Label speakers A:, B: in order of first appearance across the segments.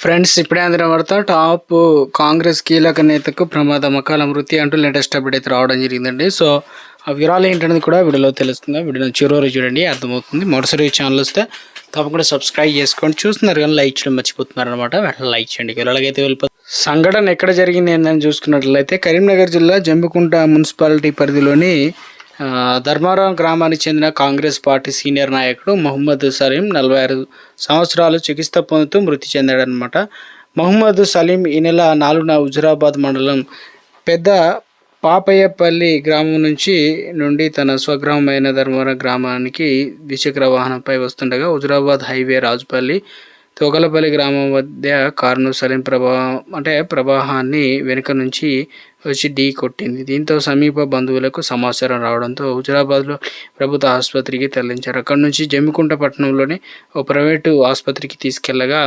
A: Friends, ఇప్పుడే అందిన వార్త టాప్ కాంగ్రెస్ కీలక నేతకు ప్రమాదం, అకాల మృతి అంటూ లేటెస్ట్ అప్డేట్ అయితే రావడం జరిగిందండి. సో ఆ వివరాలు ఏంటనేది కూడా వీడియోలో తెలుస్తుంది. వీడియోని చివరి చూడండి, అర్థమవుతుంది. మొదటిసారి ఛానల్ వస్తే తప్పకుండా సబ్స్క్రైబ్ చేసుకోండి. చూస్తున్నారు కానీ లైక్ చేయడం మర్చిపోతున్నారు అనమాట. వెంటనే లైక్ చేయండి. వివరాలకైతే వెళ్ళిపోతుంది. సంఘటన ఎక్కడ జరిగింది ఏందని చూసుకున్నట్లయితే కరీంనగర్ జిల్లా జంబికుంట మున్సిపాలిటీ పరిధిలోని ధర్మారం గ్రామానికి చెందిన కాంగ్రెస్ పార్టీ సీనియర్ నాయకుడు మహమ్మద్ సలీం 46 సంవత్సరాలు చికిత్స పొందుతూ మృతి చెందాడనమాట. మహమ్మద్ సలీం ఈ నెల 4న హుజురాబాద్ మండలం పెద్ద పాపయ్యపల్లి గ్రామం నుండి తన స్వగ్రామమైన ధర్మారం గ్రామానికి ద్విచక్ర వాహనంపై వస్తుండగా హుజురాబాద్ హైవే రాజుపల్లి తోకలపల్లి గ్రామం మధ్య కారును సలీం ప్రవాహాన్ని వెనుక నుంచి వచ్చి ఢీ కొట్టింది. దీంతో సమీప బంధువులకు సమాచారం రావడంతో హుజురాబాద్లో ప్రభుత్వ ఆసుపత్రికి తరలించారు. అక్కడి నుంచి జమ్మికుంట పట్టణంలోని ఓ ప్రైవేటు ఆసుపత్రికి తీసుకెళ్లగా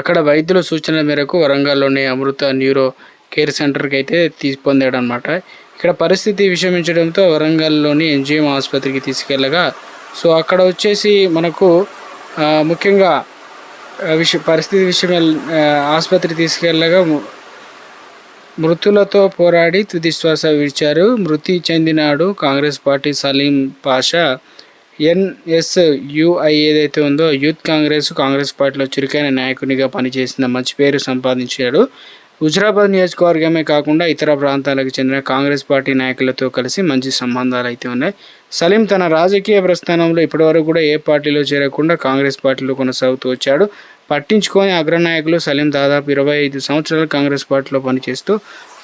A: అక్కడ వైద్యుల సూచనల మేరకు వరంగల్లోని అమృత న్యూరో కేర్ సెంటర్కి అయితే పొందాడనమాట. ఇక్కడ పరిస్థితి విషమించడంతో వరంగల్లోని ఎన్జిఎం ఆసుపత్రికి తీసుకెళ్లగా అక్కడ వచ్చేసి మనకు ముఖ్యంగా పరిస్థితి విషయం ఆసుపత్రి తీసుకెళ్లగా మృతులతో పోరాడి తుది శ్వాస విడిచారు. మృతి చెందినాడు కాంగ్రెస్ పార్టీ సలీం పాషా. NSUI ఏదైతే ఉందో యూత్ కాంగ్రెస్ పార్టీలో చురుకైన నాయకునిగా పనిచేసిన మంచి పేరు సంపాదించాడు. హుజురాబాద్ నియోజకవర్గమే కాకుండా ఇతర ప్రాంతాలకు చెందిన కాంగ్రెస్ పార్టీ నాయకులతో కలిసి మంచి సంబంధాలు అయితే ఉన్నాయి. సలీం తన రాజకీయ ప్రస్థానంలో ఇప్పటివరకు కూడా ఏ పార్టీలో చేరకుండా కాంగ్రెస్ పార్టీలో కొనసాగుతూ వచ్చాడు. పట్టించుకొని అగ్రనాయకులు సలీం దాదాపు 25 సంవత్సరాలు కాంగ్రెస్ పార్టీలో పనిచేస్తూ